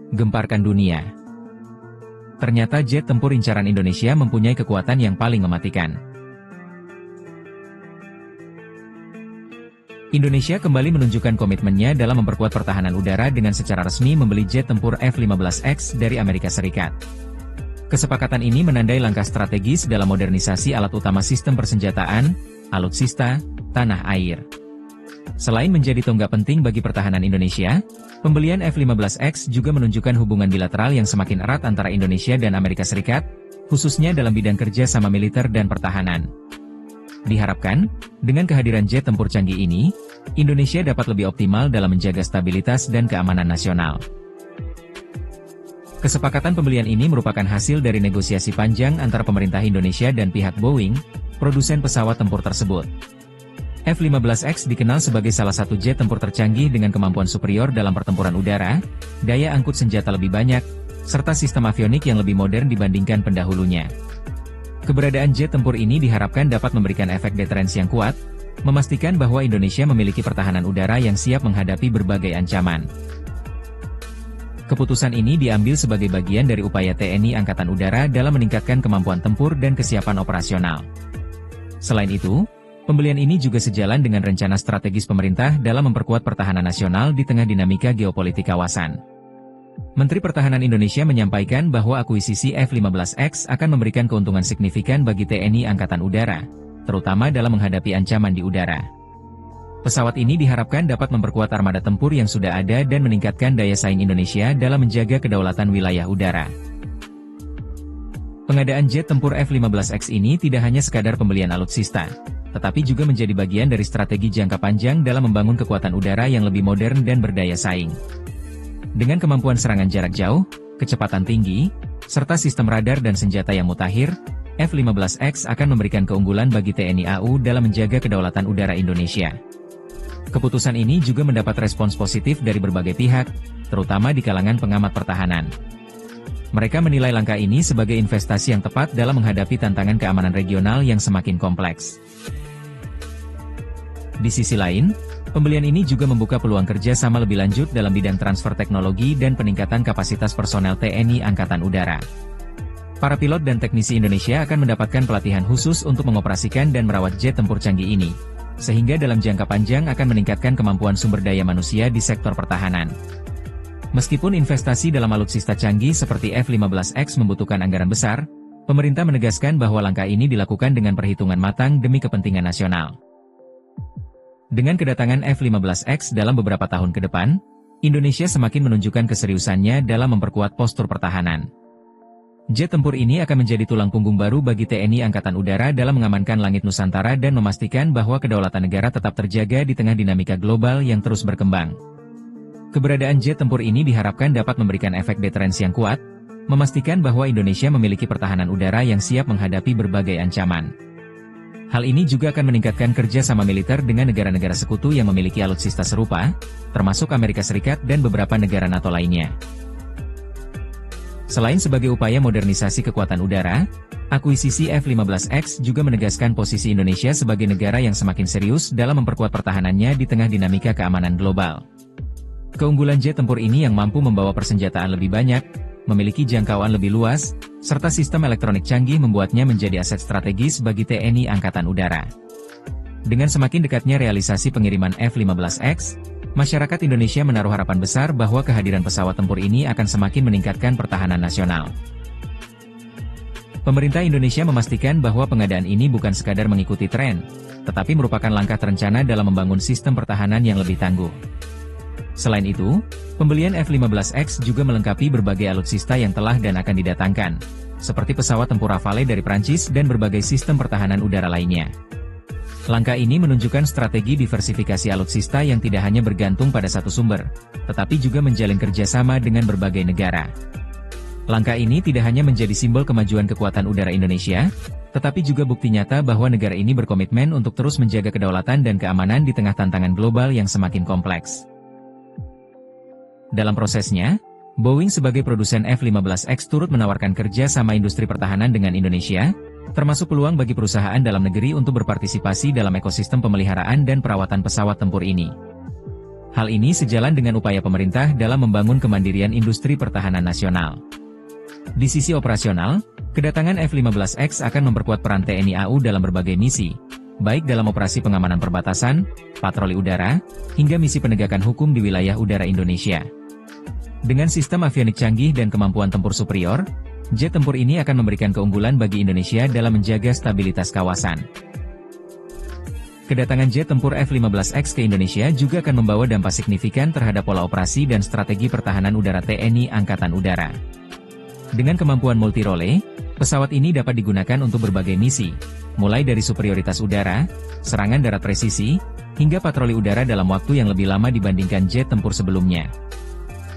Gemparkan dunia. Ternyata jet tempur incaran Indonesia mempunyai kekuatan yang paling mematikan. Indonesia kembali menunjukkan komitmennya dalam memperkuat pertahanan udara dengan secara resmi membeli jet tempur F-15X dari Amerika Serikat. Kesepakatan ini menandai langkah strategis dalam modernisasi alat utama sistem persenjataan, alutsista, tanah air. Selain menjadi tonggak penting bagi pertahanan Indonesia, pembelian F-15X juga menunjukkan hubungan bilateral yang semakin erat antara Indonesia dan Amerika Serikat, khususnya dalam bidang kerja sama militer dan pertahanan. Diharapkan, dengan kehadiran jet tempur canggih ini, Indonesia dapat lebih optimal dalam menjaga stabilitas dan keamanan nasional. Kesepakatan pembelian ini merupakan hasil dari negosiasi panjang antara pemerintah Indonesia dan pihak Boeing, produsen pesawat tempur tersebut. F-15X dikenal sebagai salah satu jet tempur tercanggih dengan kemampuan superior dalam pertempuran udara, daya angkut senjata lebih banyak, serta sistem avionik yang lebih modern dibandingkan pendahulunya. Keberadaan jet tempur ini diharapkan dapat memberikan efek deterrence yang kuat, memastikan bahwa Indonesia memiliki pertahanan udara yang siap menghadapi berbagai ancaman. Keputusan ini diambil sebagai bagian dari upaya TNI Angkatan Udara dalam meningkatkan kemampuan tempur dan kesiapan operasional. Selain itu, pembelian ini juga sejalan dengan rencana strategis pemerintah dalam memperkuat pertahanan nasional di tengah dinamika geopolitik kawasan. Menteri Pertahanan Indonesia menyampaikan bahwa akuisisi F-15X akan memberikan keuntungan signifikan bagi TNI Angkatan Udara, terutama dalam menghadapi ancaman di udara. Pesawat ini diharapkan dapat memperkuat armada tempur yang sudah ada dan meningkatkan daya saing Indonesia dalam menjaga kedaulatan wilayah udara. Pengadaan jet tempur F-15X ini tidak hanya sekadar pembelian alutsista, tetapi juga menjadi bagian dari strategi jangka panjang dalam membangun kekuatan udara yang lebih modern dan berdaya saing. Dengan kemampuan serangan jarak jauh, kecepatan tinggi, serta sistem radar dan senjata yang mutakhir, F-15X akan memberikan keunggulan bagi TNI AU dalam menjaga kedaulatan udara Indonesia. Keputusan ini juga mendapat respons positif dari berbagai pihak, terutama di kalangan pengamat pertahanan. Mereka menilai langkah ini sebagai investasi yang tepat dalam menghadapi tantangan keamanan regional yang semakin kompleks. Di sisi lain, pembelian ini juga membuka peluang kerja sama lebih lanjut dalam bidang transfer teknologi dan peningkatan kapasitas personel TNI Angkatan Udara. Para pilot dan teknisi Indonesia akan mendapatkan pelatihan khusus untuk mengoperasikan dan merawat jet tempur canggih ini, sehingga dalam jangka panjang akan meningkatkan kemampuan sumber daya manusia di sektor pertahanan. Meskipun investasi dalam alutsista canggih seperti F-15X membutuhkan anggaran besar, pemerintah menegaskan bahwa langkah ini dilakukan dengan perhitungan matang demi kepentingan nasional. Dengan kedatangan F-15X dalam beberapa tahun ke depan, Indonesia semakin menunjukkan keseriusannya dalam memperkuat postur pertahanan. Jet tempur ini akan menjadi tulang punggung baru bagi TNI Angkatan Udara dalam mengamankan langit Nusantara dan memastikan bahwa kedaulatan negara tetap terjaga di tengah dinamika global yang terus berkembang. Keberadaan jet tempur ini diharapkan dapat memberikan efek deterrence yang kuat, memastikan bahwa Indonesia memiliki pertahanan udara yang siap menghadapi berbagai ancaman. Hal ini juga akan meningkatkan kerja sama militer dengan negara-negara sekutu yang memiliki alutsista serupa, termasuk Amerika Serikat dan beberapa negara NATO lainnya. Selain sebagai upaya modernisasi kekuatan udara, akuisisi F-15X juga menegaskan posisi Indonesia sebagai negara yang semakin serius dalam memperkuat pertahanannya di tengah dinamika keamanan global. Keunggulan jet tempur ini yang mampu membawa persenjataan lebih banyak, memiliki jangkauan lebih luas, serta sistem elektronik canggih membuatnya menjadi aset strategis bagi TNI Angkatan Udara. Dengan semakin dekatnya realisasi pengiriman F-15X, masyarakat Indonesia menaruh harapan besar bahwa kehadiran pesawat tempur ini akan semakin meningkatkan pertahanan nasional. Pemerintah Indonesia memastikan bahwa pengadaan ini bukan sekadar mengikuti tren, tetapi merupakan langkah terencana dalam membangun sistem pertahanan yang lebih tangguh. Selain itu, pembelian F-15X juga melengkapi berbagai alutsista yang telah dan akan didatangkan, seperti pesawat tempur Rafale dari Prancis dan berbagai sistem pertahanan udara lainnya. Langkah ini menunjukkan strategi diversifikasi alutsista yang tidak hanya bergantung pada satu sumber, tetapi juga menjalin kerjasama dengan berbagai negara. Langkah ini tidak hanya menjadi simbol kemajuan kekuatan udara Indonesia, tetapi juga bukti nyata bahwa negara ini berkomitmen untuk terus menjaga kedaulatan dan keamanan di tengah tantangan global yang semakin kompleks. Dalam prosesnya, Boeing sebagai produsen F-15X turut menawarkan kerja sama industri pertahanan dengan Indonesia, termasuk peluang bagi perusahaan dalam negeri untuk berpartisipasi dalam ekosistem pemeliharaan dan perawatan pesawat tempur ini. Hal ini sejalan dengan upaya pemerintah dalam membangun kemandirian industri pertahanan nasional. Di sisi operasional, kedatangan F-15X akan memperkuat peran TNI AU dalam berbagai misi, baik dalam operasi pengamanan perbatasan, patroli udara, hingga misi penegakan hukum di wilayah udara Indonesia. Dengan sistem avionik canggih dan kemampuan tempur superior, jet tempur ini akan memberikan keunggulan bagi Indonesia dalam menjaga stabilitas kawasan. Kedatangan jet tempur F-15X ke Indonesia juga akan membawa dampak signifikan terhadap pola operasi dan strategi pertahanan udara TNI Angkatan Udara. Dengan kemampuan multi-role, pesawat ini dapat digunakan untuk berbagai misi, mulai dari superioritas udara, serangan darat presisi, hingga patroli udara dalam waktu yang lebih lama dibandingkan jet tempur sebelumnya.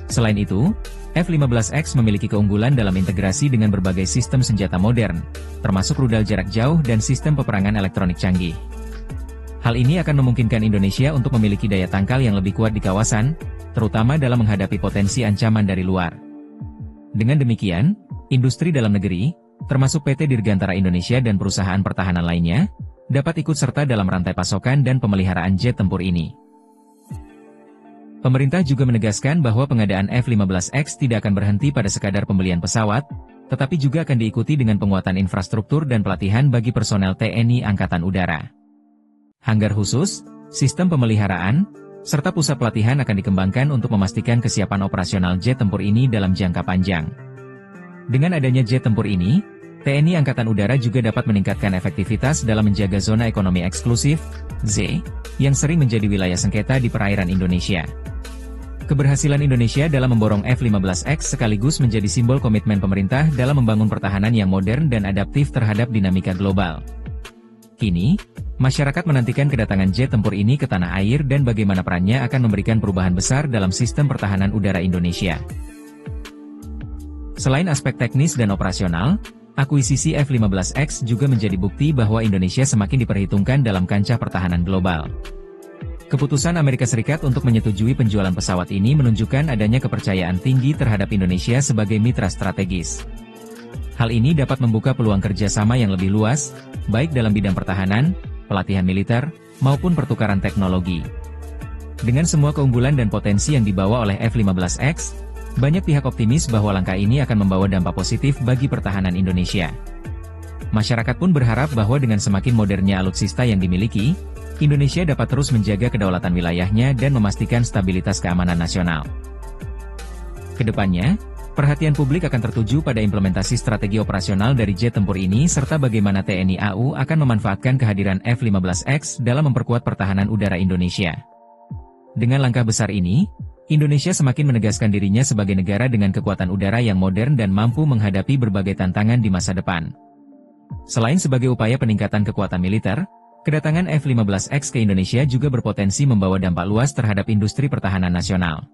Selain itu, F-15X memiliki keunggulan dalam integrasi dengan berbagai sistem senjata modern, termasuk rudal jarak jauh dan sistem peperangan elektronik canggih. Hal ini akan memungkinkan Indonesia untuk memiliki daya tangkal yang lebih kuat di kawasan, terutama dalam menghadapi potensi ancaman dari luar. Dengan demikian, industri dalam negeri, termasuk PT Dirgantara Indonesia dan perusahaan pertahanan lainnya, dapat ikut serta dalam rantai pasokan dan pemeliharaan jet tempur ini. Pemerintah juga menegaskan bahwa pengadaan F-15X tidak akan berhenti pada sekadar pembelian pesawat, tetapi juga akan diikuti dengan penguatan infrastruktur dan pelatihan bagi personel TNI Angkatan Udara. Hanggar khusus, sistem pemeliharaan, serta pusat pelatihan akan dikembangkan untuk memastikan kesiapan operasional jet tempur ini dalam jangka panjang. Dengan adanya jet tempur ini, TNI Angkatan Udara juga dapat meningkatkan efektivitas dalam menjaga zona ekonomi eksklusif, ZEE, yang sering menjadi wilayah sengketa di perairan Indonesia. Keberhasilan Indonesia dalam memborong F-15X sekaligus menjadi simbol komitmen pemerintah dalam membangun pertahanan yang modern dan adaptif terhadap dinamika global. Kini, masyarakat menantikan kedatangan jet tempur ini ke tanah air dan bagaimana perannya akan memberikan perubahan besar dalam sistem pertahanan udara Indonesia. Selain aspek teknis dan operasional, akuisisi F-15X juga menjadi bukti bahwa Indonesia semakin diperhitungkan dalam kancah pertahanan global. Keputusan Amerika Serikat untuk menyetujui penjualan pesawat ini menunjukkan adanya kepercayaan tinggi terhadap Indonesia sebagai mitra strategis. Hal ini dapat membuka peluang kerjasama yang lebih luas, baik dalam bidang pertahanan, pelatihan militer, maupun pertukaran teknologi. Dengan semua keunggulan dan potensi yang dibawa oleh F-15X, banyak pihak optimis bahwa langkah ini akan membawa dampak positif bagi pertahanan Indonesia. Masyarakat pun berharap bahwa dengan semakin modernnya alutsista yang dimiliki, Indonesia dapat terus menjaga kedaulatan wilayahnya dan memastikan stabilitas keamanan nasional. Kedepannya, perhatian publik akan tertuju pada implementasi strategi operasional dari jet tempur ini serta bagaimana TNI AU akan memanfaatkan kehadiran F-15X dalam memperkuat pertahanan udara Indonesia. Dengan langkah besar ini, Indonesia semakin menegaskan dirinya sebagai negara dengan kekuatan udara yang modern dan mampu menghadapi berbagai tantangan di masa depan. Selain sebagai upaya peningkatan kekuatan militer, kedatangan F-15X ke Indonesia juga berpotensi membawa dampak luas terhadap industri pertahanan nasional.